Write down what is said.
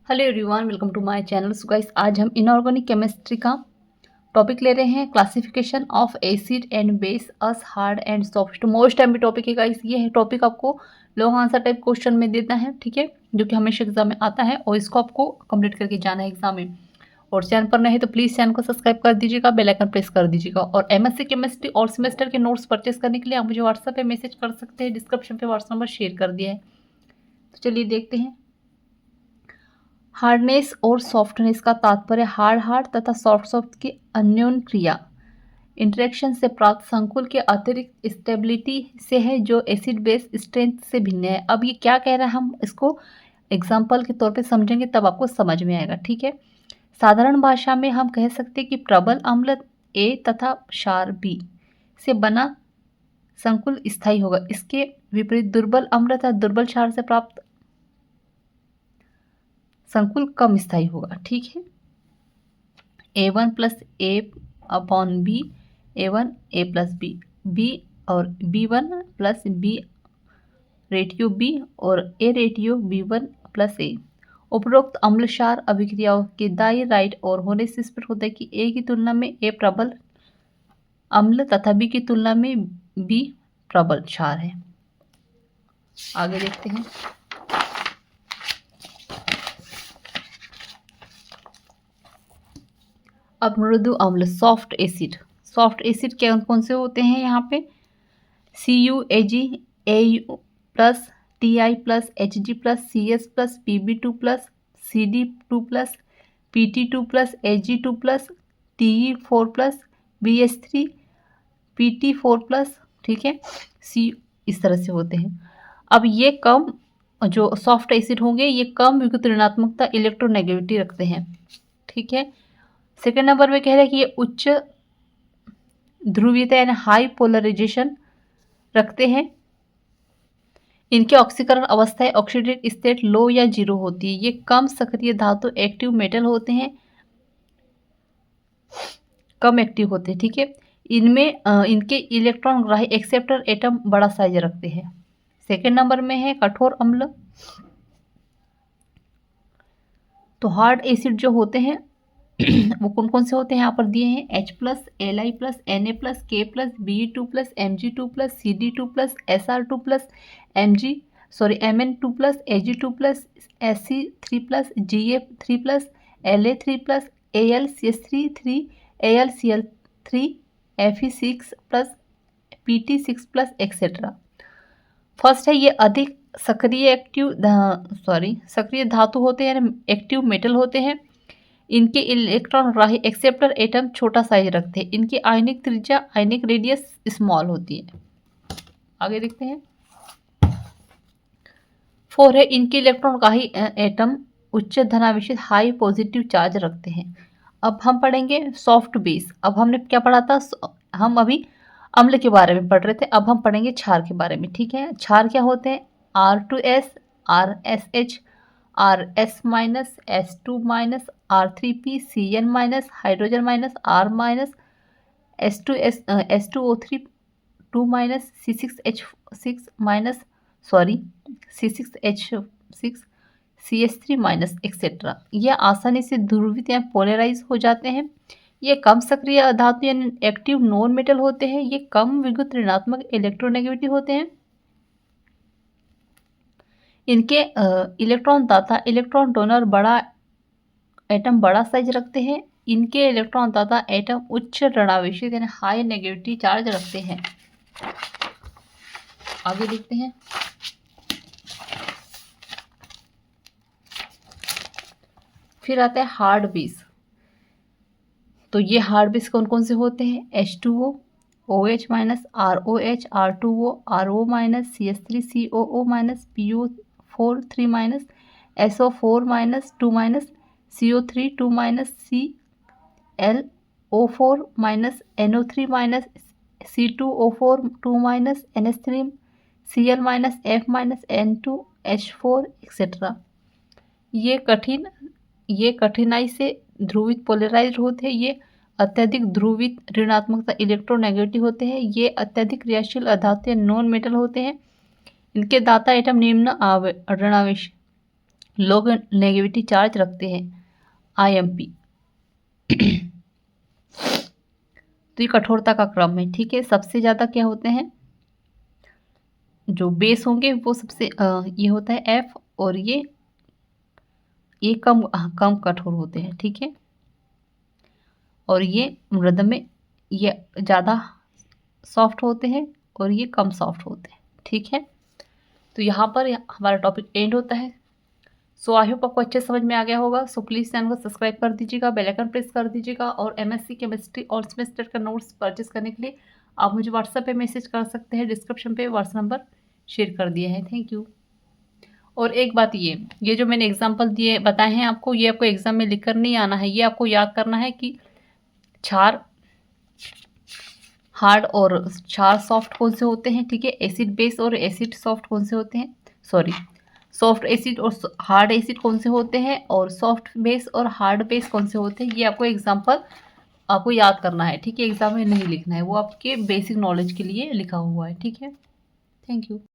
Hello everyone, welcome to my channel. So guys, आज हम inorganic chemistry का topic ले रहे हैं, classification of acid and base as hard and soft. Most time topic है guys, ये है टॉपिक आपको लॉन्ग आंसर टाइप क्वेश्चन में देना है, ठीक है, जो कि हमेशा एग्जाम में आता है और इसको आपको कंप्लीट करके जाना है एग्जाम में। और चैनल पर नहीं तो प्लीज़ चैनल को सब्सक्राइब कर दीजिएगा, बेल आइकन प्रेस कर दीजिएगा। और एमएससी केमिस्ट्री और सेमेस्टर के नोट्स परचेस करने के लिए आप मुझे व्हाट्सएप पे मैसेज कर सकते हैं, डिस्क्रिप्शन पे व्हाट्सएप नंबर शेयर कर दिया है। तो चलिए देखते हैं। हार्डनेस और सॉफ्टनेस का तात्पर्य हार्ड तथा सॉफ्ट की अन्योन्य क्रिया इंटरेक्शन से प्राप्त संकुल के अतिरिक्त स्टेबिलिटी से है, जो एसिड बेस स्ट्रेंथ से भिन्न है। अब ये क्या कह रहा है, हम इसको एग्जाम्पल के तौर पे समझेंगे तब आपको समझ में आएगा, ठीक है। साधारण भाषा में हम कह सकते हैं कि प्रबल अम्ल ए तथा क्षार बी से बना संकुल स्थायी होगा। इसके विपरीत दुर्बल अम्ल तथा दुर्बल क्षार से प्राप्त संकुल कम स्थायी होगा, ठीक है। A1 plus A upon B, A1 A plus B, B और B1 plus B ratio B और ए रेटियो B1 प्लस ए। उपरोक्त अम्ल क्षार अभिक्रियाओं के दाई राइट और होने से स्पष्ट होता है कि ए की तुलना में ए प्रबल अम्ल तथा बी की तुलना में बी प्रबल क्षार है। आगे देखते हैं। अब मृदु अम्ल सॉफ्ट एसिड कौन कौन से होते हैं यहाँ पे? CuAg, Au plus, Ti plus, Hg plus, Cs plus, Pb2 plus, Cd2 plus, Pt2 plus, Ag2 plus, Te4 plus, Bh3, Pt4 plus, ठीक है। C इस तरह से होते हैं। अब ये कम जो सॉफ्ट एसिड होंगे ये कम विद्युत ऋणात्मकता इलेक्ट्रोनेगेटिविटी रखते हैं, ठीक है। सेकेंड नंबर में कह रहे हैं कि ये उच्च ध्रुवीयता यानी हाई पोलराइजेशन रखते हैं। इनके ऑक्सीकरण अवस्थाएं ऑक्सीडेट स्टेट लो या जीरो होती है। ये कम सक्रिय धातु एक्टिव मेटल होते हैं, कम एक्टिव होते हैं, ठीक है। इनमें इनके इलेक्ट्रॉन ग्राही एक्सेप्टर एटम बड़ा साइज रखते हैं। सेकेंड नंबर में है कठोर अम्ल। तो हार्ड एसिड जो होते हैं वो कौन कौन से होते हैं यहाँ पर दिए हैं? H plus, Li plus, Na plus, K plus, Be2 plus, Mg2 plus, Cd2 plus, Sr2 plus, Mn2 plus, Ag2 plus, Sc3 plus, Ga3 plus, La3 plus, AlCH3, AlCl3, Fe6 plus, Pt6 plus etcetera. First है ये अधिक सक्रिय धातु होते हैं यानी active metal होते हैं। इनके इलेक्ट्रॉन ग्राही एक्सेप्टर एटम छोटा साइज रखते हैं। इनकी आयनिक त्रिज्या आयनिक रेडियस स्मॉल होती है। आगे देखते हैं। 4 है इनके इलेक्ट्रॉन ग्राही एटम उच्च धनावेशित हाई पॉजिटिव चार्ज रखते हैं। अब हम पढ़ेंगे सॉफ्ट बेस। अब हमने क्या पढ़ा था? हम अभी अम्ल के बारे में पढ़ रहे थे, अब हम पढ़ेंगे क्षार के बारे में, ठीक है। क्षार क्या होते हैं? R2S, RSH, RS minus, S2 minus, R3P, Cn minus, hydrogen minus, R minus, S2O3 2 minus, C6H6 minus, C6H6, CH3 minus etcetera. यह आसानी से ध्रुवित या पोलराइज हो जाते हैं। ये कम सक्रिय धातु यानी एक्टिव नॉन मेटल होते हैं। ये कम विद्युत ऋणात्मक इलेक्ट्रोनेगेटिव होते हैं। इनके इलेक्ट्रॉन दाता इलेक्ट्रॉन डोनर बड़ा एटम बड़ा साइज रखते हैं। इनके इलेक्ट्रॉन दाता एटम उच्च ऋणावेशित यानी हाई नेगेटिविटी चार्ज रखते हैं। आगे देखते हैं। फिर आता है हार्ड बेस। तो ये हार्ड बेस कौन कौन से होते हैं? H2O, OH minus, ROH, R2O, RO minus, CH3, COO minus, PO4 3 minus, SO4 minus 2 minus, CO3 2 minus, ClO4 minus, NO3 minus, C2O4 2 minus, NH3, Cl minus, F minus, N2H4 etcetera. ये कठिनाई से ध्रुवित polarised होते हैं। ये अत्यधिक ध्रुवित ऋणात्मकता electronegative होते हैं। ये अत्यधिक क्रियाशील अधातु नॉन मेटल होते हैं। इनके दाता एटम निम्न ऋणावेश लोग नेगेटिविटी चार्ज रखते हैं, IMP। तो ये कठोरता का क्रम है, ठीक है। सबसे ज़्यादा क्या होते हैं, जो बेस होंगे वो सबसे ये होता है F, और ये कम कम कठोर होते हैं, ठीक है। और ये मृद में ये ज़्यादा सॉफ्ट होते हैं और ये कम सॉफ्ट होते हैं, ठीक है। तो यहाँ पर हमारा टॉपिक एंड होता है। सो आई होप आपको अच्छे समझ में आ गया होगा। सो प्लीज़ चैनल को सब्सक्राइब कर दीजिएगा, बेल आइकन प्रेस कर दीजिएगा, और MSc केमिस्ट्री और सेमेस्टर का नोट्स परचेस करने के लिए आप मुझे व्हाट्सएप पे मैसेज कर सकते हैं। डिस्क्रिप्शन पे व्हाट्सएप नंबर शेयर कर दिया है। Thank you. और एक बात, ये जो मैंने एग्जाम्पल दिए बताए हैं आपको, ये आपको एग्जाम में लिख कर नहीं आना है, ये आपको याद करना है कि क्षार हार्ड और क्षार सॉफ्ट कौन से होते हैं, ठीक है। एसिड बेस और एसिड सॉफ्ट कौन से होते हैं, सॉरी, सॉफ्ट एसिड और हार्ड एसिड कौन से होते हैं, और सॉफ्ट बेस और हार्ड बेस कौन से होते हैं, ये आपको एग्जाम्पल आपको याद करना है, ठीक है। एग्जाम में नहीं लिखना है, वो आपके बेसिक नॉलेज के लिए लिखा हुआ है, ठीक है। Thank you.